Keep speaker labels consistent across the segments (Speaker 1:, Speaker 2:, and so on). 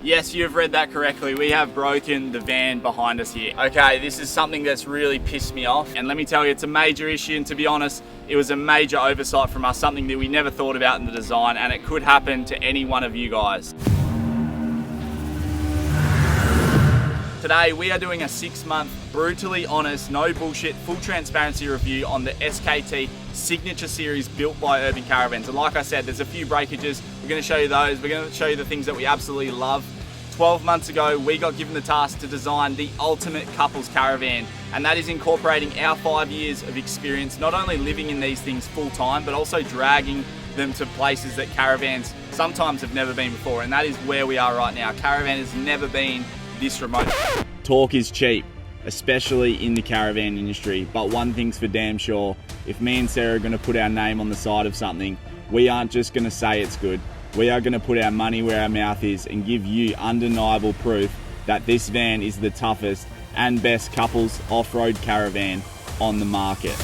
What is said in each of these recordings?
Speaker 1: Yes, you've read that correctly. We have broken the van behind us here. Okay, this is something that's really pissed me off. And let me tell you, it's a major issue. And to be honest, it was a major oversight from us, something that we never thought about in the design, and it could happen to any one of you guys. Today, we are doing a 6-month, brutally honest, no bullshit, full transparency review on the SKT Signature Series built by Urban Caravans. And like I said, there's a few breakages. We're going to show you those. We're going to show you the things that we absolutely love. 12 months ago, we got given the task to design the ultimate couples caravan, and that is incorporating our 5 years of experience, not only living in these things full time, but also dragging them to places that caravans sometimes have never been before. And that is where we are right now. Caravan has never been this remote. Talk is cheap, especially in the caravan industry, but one thing's for damn sure: if me and Sarah are going to put our name on the side of something, we aren't just going to say it's good. We are going to put our money where our mouth is and give you undeniable proof that this van is the toughest and best couples off-road caravan on the market.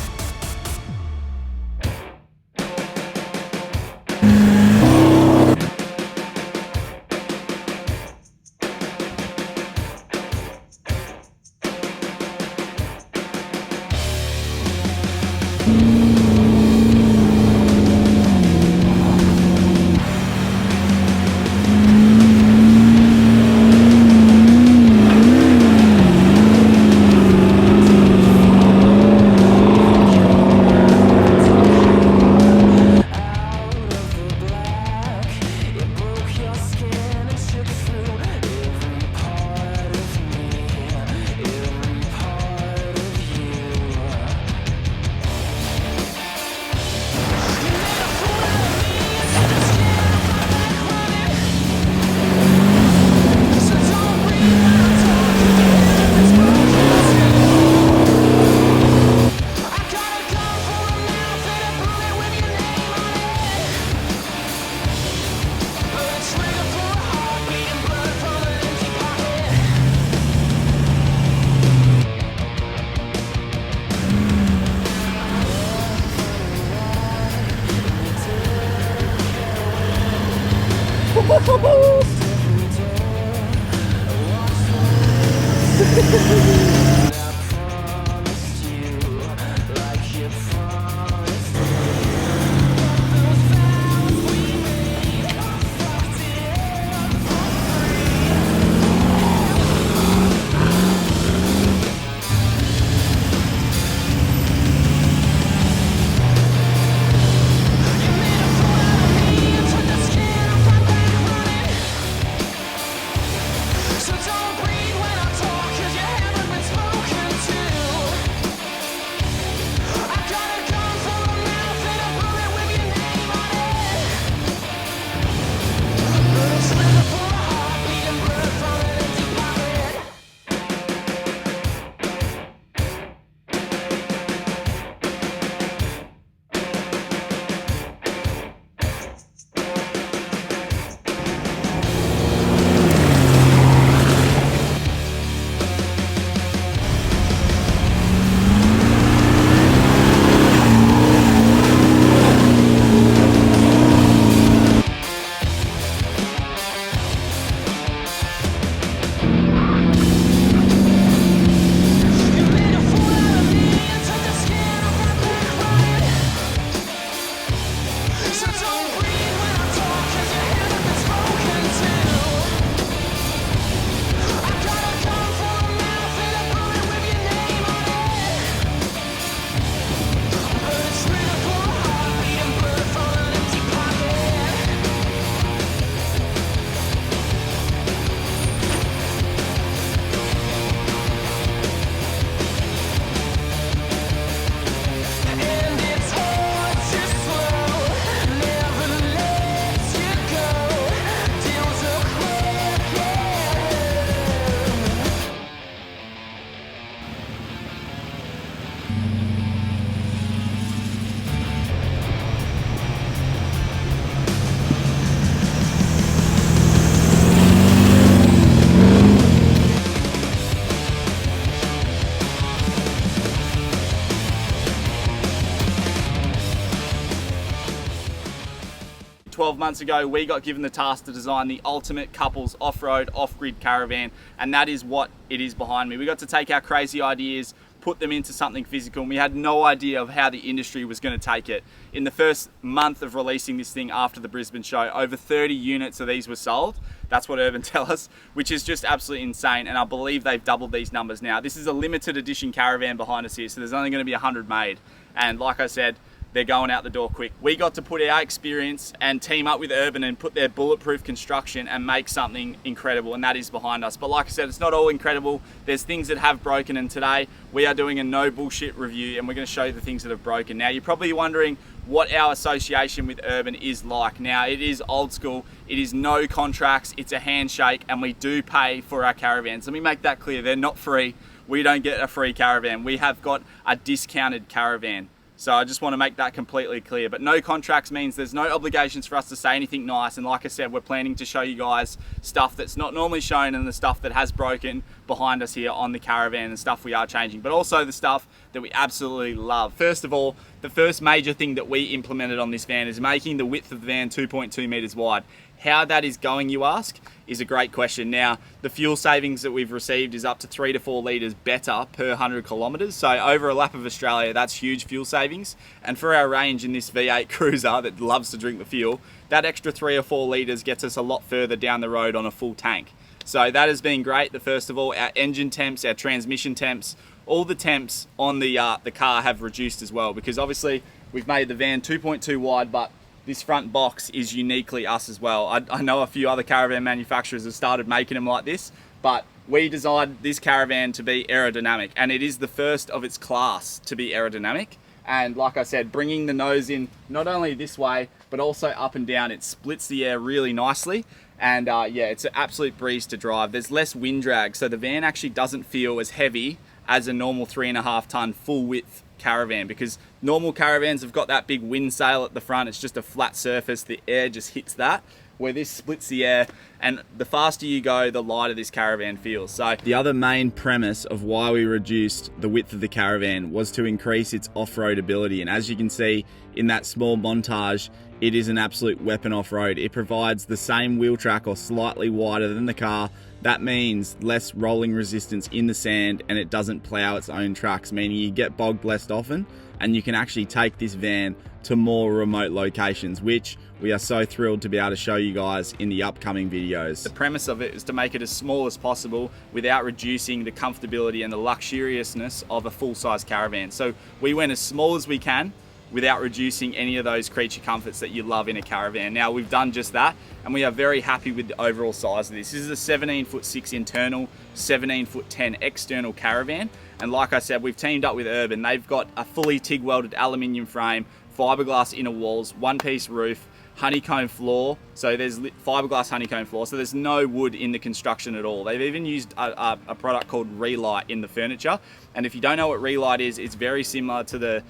Speaker 1: 12 months ago, we got given the task to design the ultimate couples off-road, off-grid caravan, and that is what it is behind me. We got to take our crazy ideas, put them into something physical, and we had no idea of how the industry was going to take it. In the first month of releasing this thing after the Brisbane show, over 30 units of these were sold. That's what Urban tell us, which is just absolutely insane, and I believe they've doubled these numbers now. This is a limited edition caravan behind us here, so there's only going to be 100 made, and like I said, they're going out the door quick. We got to put our experience and team up with Urban and put their bulletproof construction and make something incredible, and that is behind us. But like I said, it's not all incredible. There's things that have broken, and today we are doing a no bullshit review, and we're going to show you the things that have broken. Now, you're probably wondering what our association with Urban is like. Now, it is old school. It is no contracts. It's a handshake, and we do pay for our caravans. Let me make that clear. They're not free. We don't get a free caravan. We have got a discounted caravan. So I just want to make that completely clear. But no contracts means there's no obligations for us to say anything nice. And like I said, we're planning to show you guys stuff that's not normally shown, and the stuff that has broken behind us here on the caravan, and stuff we are changing, but also the stuff that we absolutely love. First of all, the first major thing that we implemented on this van is making the width of the van 2.2 meters wide. How that is going, you ask, is a great question. Now, the fuel savings that we've received is up to 3 to 4 litres better per 100 kilometres. So over a lap of Australia, that's huge fuel savings. And for our range in this V8 Cruiser that loves to drink the fuel, that extra 3 or 4 litres gets us a lot further down the road on a full tank. So that has been great. First of all, our engine temps, our transmission temps, all the temps on the car have reduced as well, because obviously we've made the van 2.2 wide, but this front box is uniquely us as well. I know a few other caravan manufacturers have started making them like this, but we designed this caravan to be aerodynamic, and it is the first of its class to be aerodynamic. And like I said, bringing the nose in not only this way, but also up and down, it splits the air really nicely. And yeah, it's an absolute breeze to drive. There's less wind drag, so the van actually doesn't feel as heavy as a normal 3.5 ton full width caravan, because normal caravans have got that big wind sail at the front. It's just a flat surface, the air just hits that, where this splits the air, and the faster you go, the lighter this caravan feels. So the other main premise of why we reduced the width of the caravan was to increase its off-road ability, and as you can see in that small montage, it is an absolute weapon off-road. It provides the same wheel track or slightly wider than the car. That means less rolling resistance in the sand, and it doesn't plow its own tracks, meaning you get bogged less often, and you can actually take this van to more remote locations, which we are so thrilled to be able to show you guys in the upcoming videos. The premise of it is to make it as small as possible without reducing the comfortability and the luxuriousness of a full-size caravan. So we went as small as we can without reducing any of those creature comforts that you love in a caravan. Now, we've done just that, and we are very happy with the overall size of this. This is a 17'6" internal, 17'10" external caravan. And like I said, we've teamed up with Urban. They've got a fully TIG welded aluminium frame, fiberglass inner walls, one-piece roof, honeycomb floor. So there's fiberglass honeycomb floor, so there's no wood in the construction at all. They've even used a product called Relight in the furniture. And if you don't know what Relight is, it's very similar to the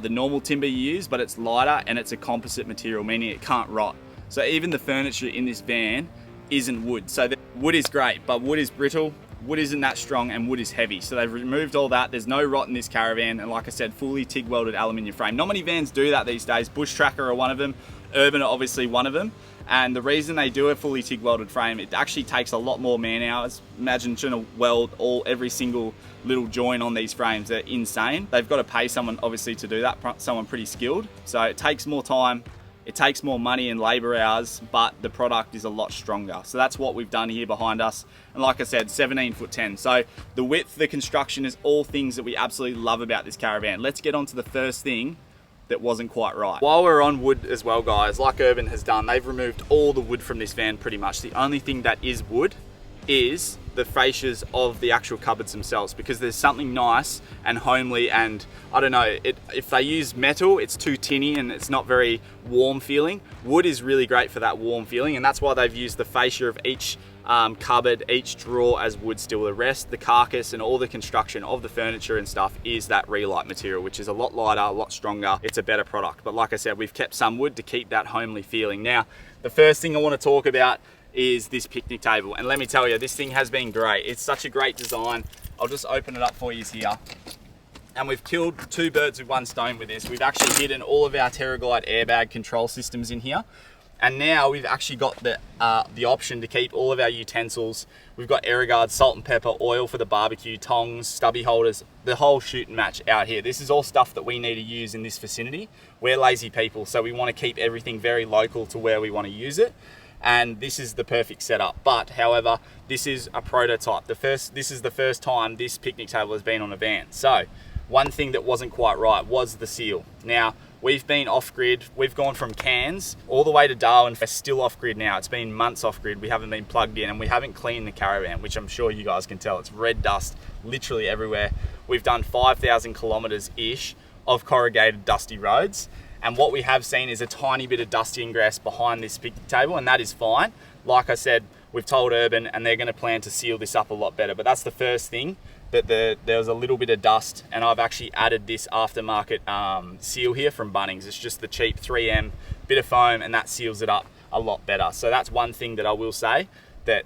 Speaker 1: normal timber you use, but it's lighter and it's a composite material, meaning it can't rot. So even the furniture in this van isn't wood. So the wood is great, but wood is brittle, wood isn't that strong, and wood is heavy. So they've removed all that. There's no rot in this caravan, and like I said, fully TIG welded aluminium frame. Not many vans do that these days. Bush Tracker are one of them. Urban are obviously one of them. And the reason they do a fully TIG welded frame, it actually takes a lot more man hours. Imagine trying to weld every single little joint on these frames. They're insane. They've got to pay someone obviously to do that, someone pretty skilled. So it takes more time, it takes more money and labor hours, but the product is a lot stronger. So that's what we've done here behind us. And like I said, 17'10". So the width, the construction is all things that we absolutely love about this caravan. Let's get on to the first thing that wasn't quite right. While we're on wood as well, guys, like Urban has done, they've removed all the wood from this van pretty much. The only thing that is wood is the fascias of the actual cupboards themselves, because there's something nice and homely, and I don't know, if they use metal, it's too tinny and it's not very warm feeling. Wood is really great for that warm feeling, and that's why they've used the fascia of each cupboard, each drawer as wood still. The rest, the carcass and all the construction of the furniture and stuff is that Relight material, which is a lot lighter, a lot stronger. It's a better product. But like I said, we've kept some wood to keep that homely feeling. Now, the first thing I want to talk about is this picnic table. And let me tell you, this thing has been great. It's such a great design. I'll just open it up for you here. And we've killed 2 birds with 1 stone with this. We've actually hidden all of our TerraGlide airbag control systems in here. And now we've actually got the option to keep all of our utensils. We've got air guards, salt and pepper, oil for the barbecue, tongs, stubby holders, the whole shoot and match out here. This is all stuff that we need to use in this vicinity. We're lazy people, so we want to keep everything very local to where we want to use it. And this is the perfect setup. But however, this is a prototype. This is the first time this picnic table has been on a van. So one thing that wasn't quite right was the seal. Now, we've been off-grid. We've gone from Cairns all the way to Darwin. We're still off-grid now. It's been months off-grid. We haven't been plugged in, and we haven't cleaned the caravan, which I'm sure you guys can tell. It's red dust literally everywhere. We've done 5,000 kilometers-ish of corrugated dusty roads. And what we have seen is a tiny bit of dusty ingress behind this picnic table, and that is fine. Like I said, we've told Urban, and they're going to plan to seal this up a lot better. But that's the first thing, that there was a little bit of dust, and I've actually added this aftermarket seal here from Bunnings. It's just the cheap 3M bit of foam, and that seals it up a lot better. So that's one thing that I will say that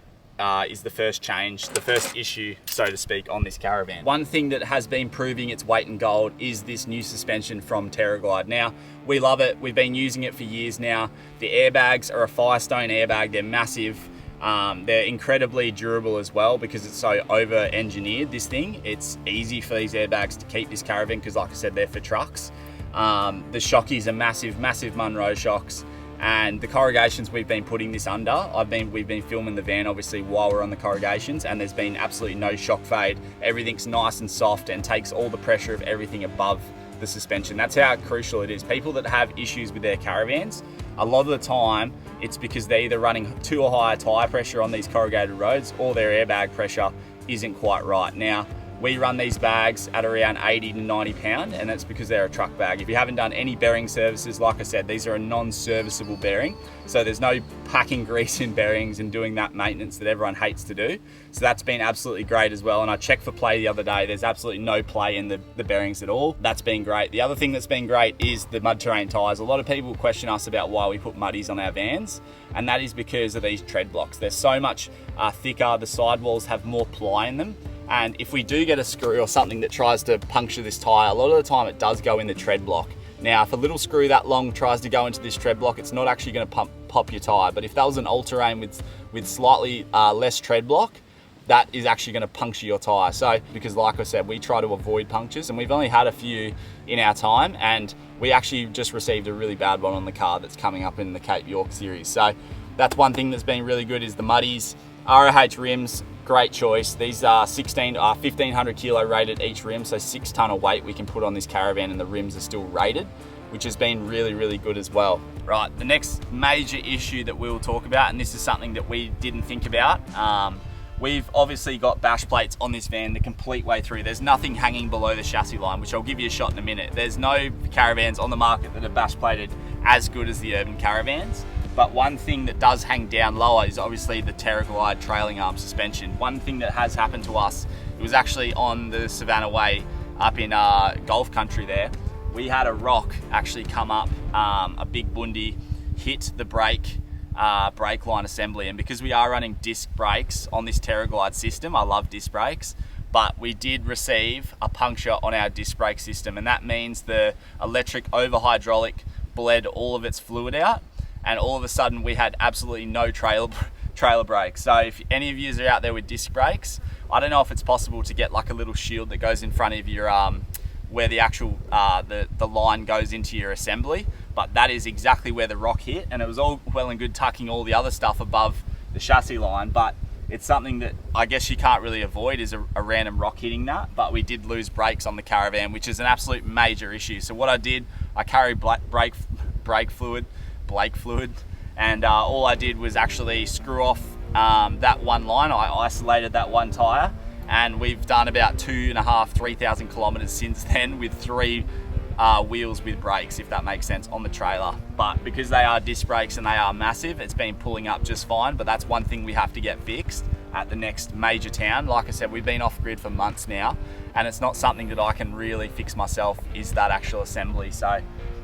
Speaker 1: is the first change, the first issue, so to speak, on this caravan. One thing that has been proving its weight in gold is this new suspension from TerraGlide. Now, we love it. We've been using it for years now. The airbags are a Firestone airbag. They're massive. They're incredibly durable as well because it's so over-engineered, this thing. It's easy for these airbags to keep this caravan because, like I said, they're for trucks. The shockies are massive, massive Munro shocks. And the corrugations we've been putting this under, we've been filming the van obviously while we're on the corrugations, and there's been absolutely no shock fade. Everything's nice and soft and takes all the pressure of everything above the suspension. That's how crucial it is. People that have issues with their caravans, a lot of the time it's because they're either running too high tyre pressure on these corrugated roads or their airbag pressure isn't quite right. Now, we run these bags at around 80 to 90 pound, and that's because they're a truck bag. If you haven't done any bearing services, like I said, these are a non-serviceable bearing. So there's no packing grease in bearings and doing that maintenance that everyone hates to do. So that's been absolutely great as well. And I checked for play the other day. There's absolutely no play in the bearings at all. That's been great. The other thing that's been great is the mud terrain tires. A lot of people question us about why we put muddies on our vans, and that is because of these tread blocks. They're so much thicker. The sidewalls have more ply in them. And if we do get a screw or something that tries to puncture this tyre, a lot of the time it does go in the tread block. Now, if a little screw that long tries to go into this tread block, it's not actually going to pop your tyre. But if that was an all-terrain with slightly less tread block, that is actually going to puncture your tyre. So, because like I said, we try to avoid punctures, and we've only had a few in our time, and we actually just received a really bad one on the car that's coming up in the Cape York series. So that's one thing that's been really good is the muddies. ROH rims, great choice. These are 1,500 kilo rated each rim, so 6 ton of weight we can put on this caravan, and the rims are still rated, which has been really, really good as well. Right, the next major issue that we'll talk about, and this is something that we didn't think about, we've obviously got bash plates on this van the complete way through. There's nothing hanging below the chassis line, which I'll give you a shot in a minute. There's no caravans on the market that are bash plated as good as the Urban Caravans. But one thing that does hang down lower is obviously the TerraGlide trailing arm suspension. One thing that has happened to us, it was actually on the Savannah Way up in Gulf country there. We had a rock actually come up, a big bundi, hit the brake line assembly. And because we are running disc brakes on this TerraGlide system, I love disc brakes, but we did receive a puncture on our disc brake system. And that means the electric over hydraulic bled all of its fluid out. And all of a sudden we had absolutely no trailer brakes. So if any of you are out there with disc brakes, I don't know if it's possible to get like a little shield that goes in front of your, where the actual, the line goes into your assembly, but that is exactly where the rock hit. And it was all well and good tucking all the other stuff above the chassis line, but it's something that I guess you can't really avoid is a random rock hitting that, but we did lose brakes on the caravan, which is an absolute major issue. So what I did, I carried brake fluid, and all I did was actually screw off that one line. I isolated that one tyre, and we've done about 3,000 kilometers since then with 3 wheels with brakes, if that makes sense, on the trailer. But because they are disc brakes and they are massive, it's been pulling up just fine. But that's one thing we have to get fixed at the next major town. Like I said, we've been off grid for months now, and it's not something that I can really fix myself, is that actual assembly. So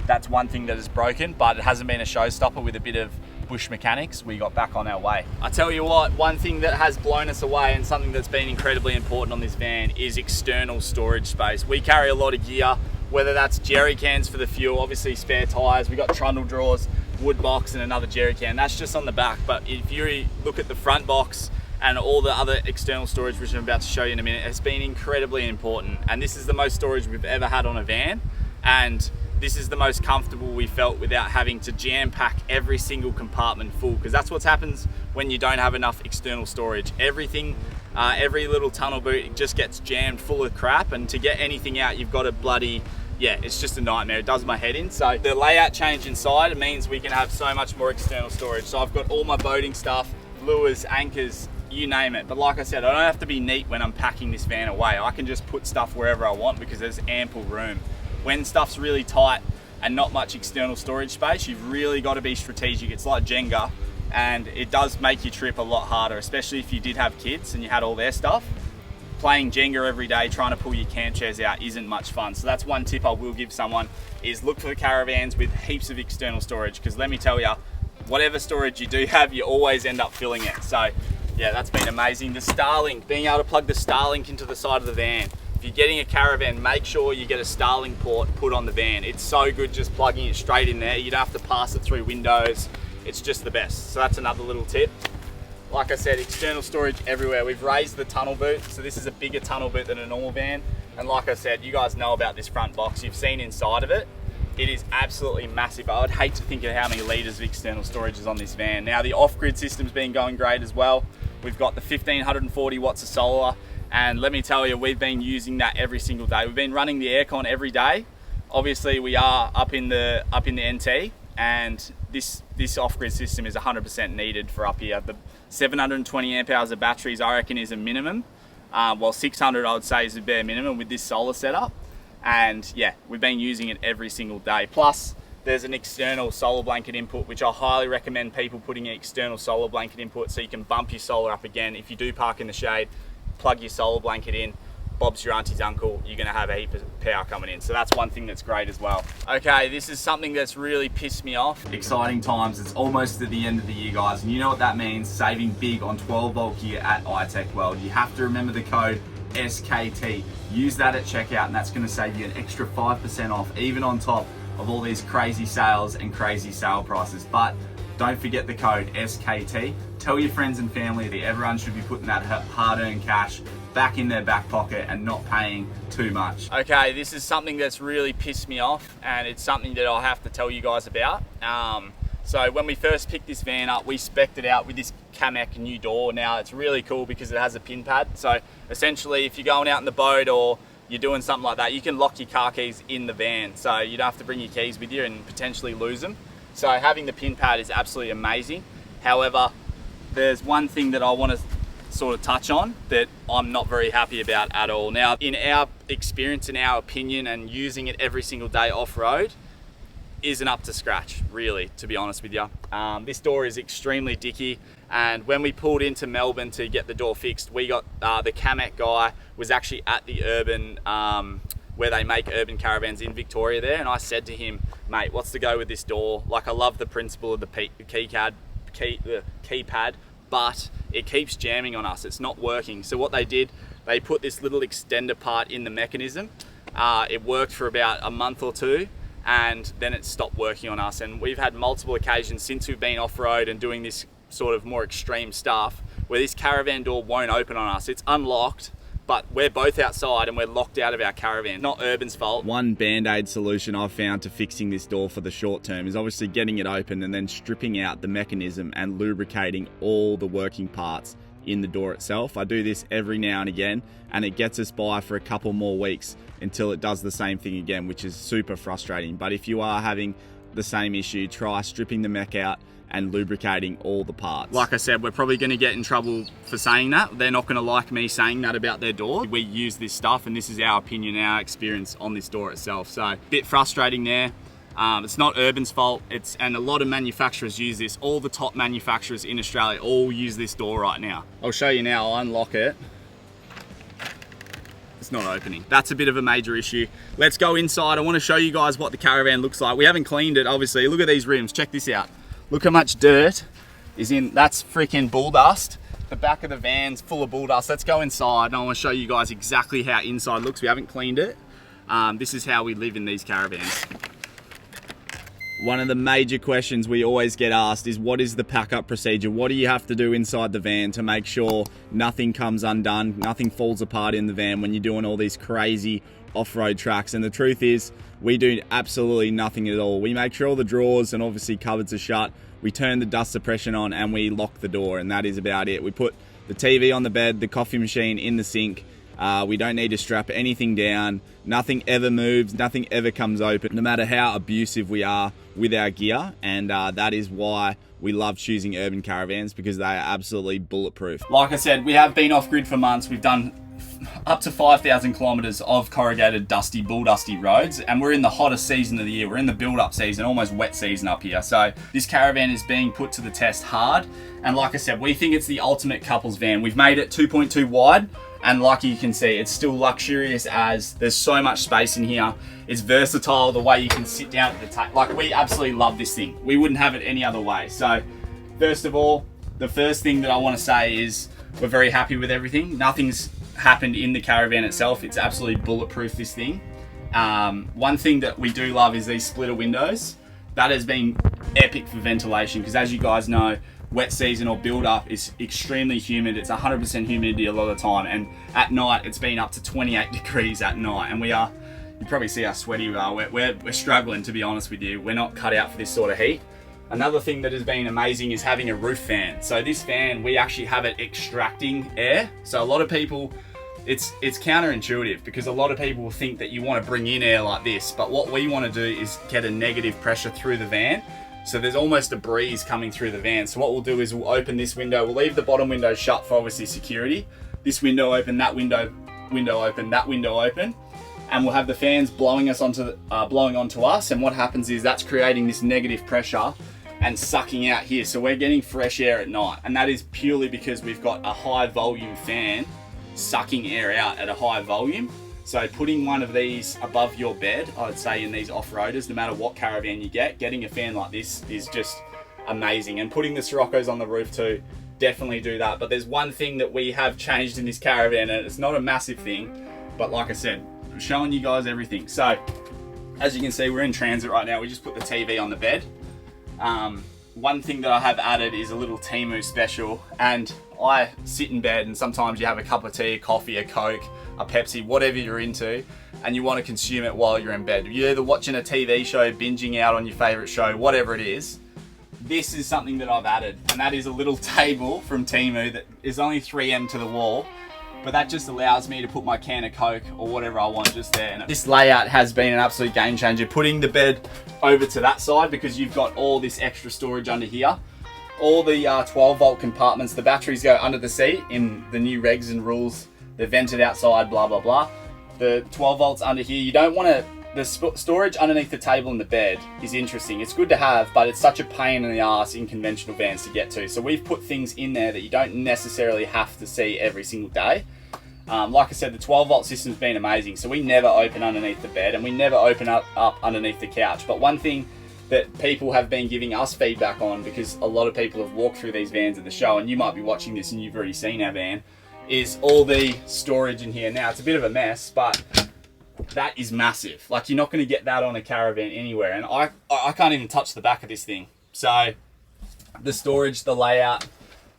Speaker 1: that's one thing that is broken, but it hasn't been a showstopper. With a bit of bush mechanics, we got back on our way. I tell you what, one thing that has blown us away and something that's been incredibly important on this van is external storage space. We carry a lot of gear, whether that's jerry cans for the fuel, obviously spare tires, we got trundle drawers, wood box and another jerry can. That's just on the back, but if you look at the front box and all the other external storage, which I'm about to show you in a minute, has been incredibly important. And this is the most storage we've ever had on a van, and this is the most comfortable we felt without having to jam pack every single compartment full, because that's what happens when you don't have enough external storage. Everything, every little tunnel boot, it just gets jammed full of crap, and to get anything out, you've got to bloody, yeah, it's just a nightmare. It does my head in. So the layout change inside, it means we can have so much more external storage. So I've got all my boating stuff, lures, anchors, you name it. But like I said, I don't have to be neat when I'm packing this van away. I can just put stuff wherever I want because there's ample room. When stuff's really tight and not much external storage space, you've really got to be strategic. It's like Jenga, and it does make your trip a lot harder, especially if you did have kids and you had all their stuff. Playing Jenga every day, trying to pull your camp chairs out isn't much fun. So that's one tip I will give someone, is look for the caravans with heaps of external storage, because let me tell you, whatever storage you do have, you always end up filling it. So yeah, that's been amazing. The Starlink, being able to plug the Starlink into the side of the van. If you're getting a caravan, make sure you get a Starlink port put on the van. It's so good just plugging it straight in there. You don't have to pass it through windows. It's just the best. So that's another little tip. Like I said, external storage everywhere. We've raised the tunnel boot, so this is a bigger tunnel boot than a normal van. And like I said, you guys know about this front box. You've seen inside of it. It is absolutely massive. I would hate to think of how many litres of external storage is on this van. Now the off-grid system's been going great as well. We've got the 1540 watts of solar. And let me tell you, we've been using that every single day. We've been running the aircon every day. Obviously, we are up in the NT, and this off-grid system is 100% needed for up here. The 720 amp hours of batteries, I reckon, is a minimum. While 600, I would say, is a bare minimum with this solar setup. And yeah, we've been using it every single day. Plus, there's an external solar blanket input, which I highly recommend people putting an external solar blanket input so you can bump your solar up again. If you do park in the shade, plug your solar blanket in, Bob's your auntie's uncle, you're gonna have a heap of power coming in. So that's one thing that's great as well. Okay, this is something that's really pissed me off. Exciting times, it's almost at the end of the year, guys, and you know what that means, saving big on 12 volt gear at iTech World. You have to remember the code SKT. Use that at checkout, and that's gonna save you an extra 5% off, even on top of all these crazy sales and crazy sale prices. But don't forget the code SKT. Tell your friends and family that everyone should be putting that hard-earned cash back in their back pocket and not paying too much. Okay, this is something that's really pissed me off, and it's something that I'll have to tell you guys about. So when we first picked this van up, we spec'd it out with this Kamek new door. Now it's really cool because it has a pin pad. So essentially, if you're going out in the boat or you're doing something like that, you can lock your car keys in the van. So you don't have to bring your keys with you and potentially lose them. So having the pin pad is absolutely amazing. However, there's one thing that I want to sort of touch on that I'm not very happy about at all. Now, in our experience, in our opinion, and using it every single day off-road, isn't up to scratch, really, to be honest with you. This door is extremely dicky, and when we pulled into Melbourne to get the door fixed, we got the Kamek guy was actually at the Urban, where they make Urban Caravans in Victoria there, and I said to him, mate, what's the go with this door? Like, I love the principle of the keypad, but it keeps jamming on us. It's not working. So what they did, they put this little extender part in the mechanism. It worked for about a month or two, and then it stopped working on us. And we've had multiple occasions since we've been off-road and doing this sort of more extreme stuff where this caravan door won't open on us. It's unlocked, but we're both outside and we're locked out of our caravan. Not Urban's fault. One band-aid solution I've found to fixing this door for the short term is obviously getting it open and then stripping out the mechanism and lubricating all the working parts in the door itself. I do this every now and again, and it gets us by for a couple more weeks until it does the same thing again, which is super frustrating. But if you are having the same issue, try stripping the mech out and lubricating all the parts. Like I said, we're probably going to get in trouble for saying that. They're not going to like me saying that about their door. We use this stuff, and this is our opinion, our experience on this door itself. So a bit frustrating there. It's not Urban's fault, and a lot of manufacturers use this. All the top manufacturers in Australia all use this door right now. I'll show you now. I'll unlock it. It's not opening. That's a bit of a major issue. Let's go inside. I want to show you guys what the caravan looks like. We haven't cleaned it, obviously. Look at these rims. Check this out. Look how much dirt is in. That's freaking bull dust. The back of the van's full of bull dust. Let's go inside, and I want to show you guys exactly how inside looks. We haven't cleaned it. This is how we live in these caravans. One of the major questions we always get asked is, what is the pack-up procedure? What do you have to do inside the van to make sure nothing comes undone, nothing falls apart in the van when you're doing all these crazy off-road tracks? And the truth is, we do absolutely nothing at all. We make sure all the drawers and obviously cupboards are shut. We turn the dust suppression on and we lock the door, and that is about it. We put the TV on the bed, the coffee machine in the sink. We don't need to strap anything down. Nothing ever moves, nothing ever comes open, no matter how abusive we are with our gear. And that is why we love choosing Urban Caravans, because they are absolutely bulletproof. Like I said, we have been off grid for months. We've done up to 5,000 kilometers of corrugated, dusty, bull dusty roads, and we're in the hottest season of the year. We're in the build-up season, almost wet season up here. So this caravan is being put to the test hard. And like I said, we think it's the ultimate couples van. We've made it 2.2 wide. And like you can see, it's still luxurious as there's so much space in here. It's versatile, the way you can sit down at the table. Like, we absolutely love this thing. We wouldn't have it any other way. So first of all, the first thing that I want to say is we're very happy with everything. Nothing's happened in the caravan itself. It's absolutely bulletproof, this thing. One thing that we do love is these splitter windows. That has been epic for ventilation, because as you guys know, wet season or build up is extremely humid. It's 100% humidity a lot of the time, and at night it's been up to 28 degrees at night, and you probably see how sweaty we are. We're struggling, to be honest with you. We're not cut out for this sort of heat. Another thing that has been amazing is having a roof fan. So this fan, we actually have it extracting air. So a lot of people, it's counterintuitive, because a lot of people think that you want to bring in air like this, but what we want to do is get a negative pressure through the van. So there's almost a breeze coming through the van. So what we'll do is we'll open this window. We'll leave the bottom window shut for obviously security. This window open, that window open, that window open. And we'll have the fans blowing onto us. And what happens is that's creating this negative pressure and sucking out here. So we're getting fresh air at night. And that is purely because we've got a high volume fan sucking air out at a high volume. So putting one of these above your bed, I would say in these off-roaders, no matter what caravan you get, getting a fan like this is just amazing. And putting the Siroccos on the roof too, definitely do that. But there's one thing that we have changed in this caravan, and it's not a massive thing, but like I said, I'm showing you guys everything. So as you can see, we're in transit right now. We just put the TV on the bed. One thing that I have added is a little Temu special, and I sit in bed and sometimes you have a cup of tea, a coffee, a Coke, a Pepsi, whatever you're into, and you want to consume it while you're in bed. You're either watching a TV show, binging out on your favorite show, whatever it is. This is something that I've added, and that is a little table from Temu that is only 3M to the wall, but that just allows me to put my can of Coke or whatever I want just there. And this layout has been an absolute game changer. Putting the bed over to that side, because you've got all this extra storage under here. All the 12 volt compartments, the batteries go under the seat in the new regs and rules. They're vented outside, blah, blah, blah. The 12 volts under here, you don't want to, the storage underneath the table in the bed is interesting. It's good to have, but it's such a pain in the ass in conventional vans to get to. So we've put things in there that you don't necessarily have to see every single day. Like I said, the 12 volt system's been amazing. So we never open underneath the bed, and we never open up underneath the couch. But one thing that people have been giving us feedback on, because a lot of people have walked through these vans at the show, and you might be watching this and you've already seen our van, is all the storage in here. Now, it's a bit of a mess, but that is massive. Like, you're not going to get that on a caravan anywhere. And I can't even touch the back of this thing. So the storage, the layout,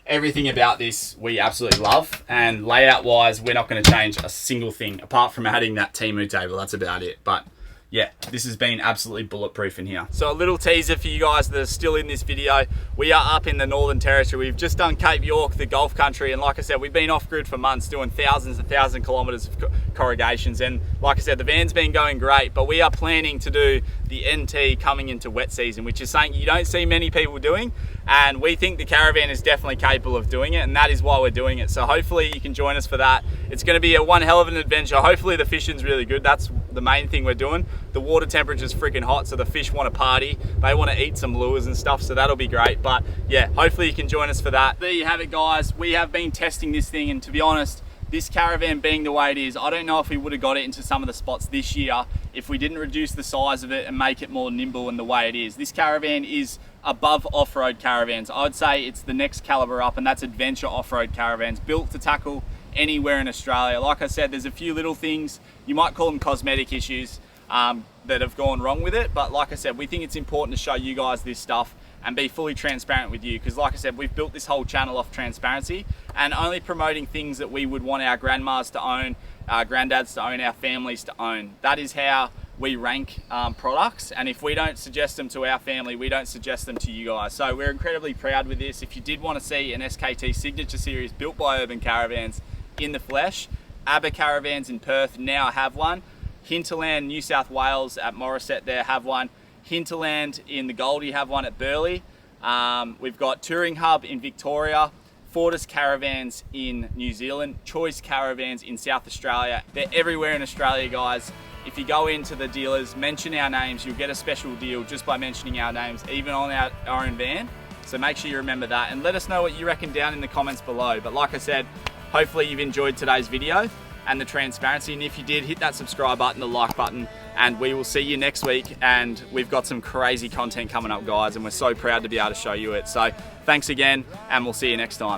Speaker 1: everything about this we absolutely love. And layout wise, we're not going to change a single thing apart from adding that Temu table. That's about it. But yeah, this has been absolutely bulletproof in here. So a little teaser for you guys that are still in this video. We are up in the Northern Territory. We've just done Cape York, the Gulf country. And like I said, we've been off grid for months doing thousands and thousands of kilometers of corrugations. And like I said, the van's been going great, but we are planning to do the NT coming into wet season, which is something you don't see many people doing. And we think the caravan is definitely capable of doing it, and that is why we're doing it. So hopefully you can join us for that. It's going to be one hell of an adventure. Hopefully the fishing's really good. That's the main thing we're doing. The water temperature's freaking hot, so the fish want to party. They want to eat some lures and stuff, so that'll be great. But yeah, hopefully you can join us for that. There you have it, guys. We have been testing this thing, and to be honest, this caravan being the way it is, I don't know if we would have got it into some of the spots this year if we didn't reduce the size of it and make it more nimble in the way it is. This caravan is above off-road caravans. I would say it's the next caliber up, and that's adventure off-road caravans, built to tackle anywhere in Australia. Like I said, there's a few little things, you might call them cosmetic issues. that have gone wrong with it. But like I said, we think it's important to show you guys this stuff and be fully transparent with you, because like I said, we've built this whole channel off transparency and only promoting things that we would want our grandmas to own, our granddads to own, our families to own. That is how we rank products, and if we don't suggest them to our family, we don't suggest them to you guys. So we're incredibly proud with this. If you did want to see an SKT Signature Series built by Urban Caravans in the flesh, ABBA Caravans in Perth now have one. Hinterland, New South Wales at Morisset there have one. Hinterland in the Goldie have one at Burleigh. We've got Touring Hub in Victoria, Fortis Caravans in New Zealand, Choice Caravans in South Australia. They're everywhere in Australia, guys. If you go into the dealers, mention our names, you'll get a special deal just by mentioning our names, even on our own van. So make sure you remember that, and let us know what you reckon down in the comments below. But like I said, hopefully you've enjoyed today's video and the transparency, and if you did, hit that subscribe button, the like button, and we will see you next week. And we've got some crazy content coming up, guys, and we're so proud to be able to show you it. So thanks again, and we'll see you next time.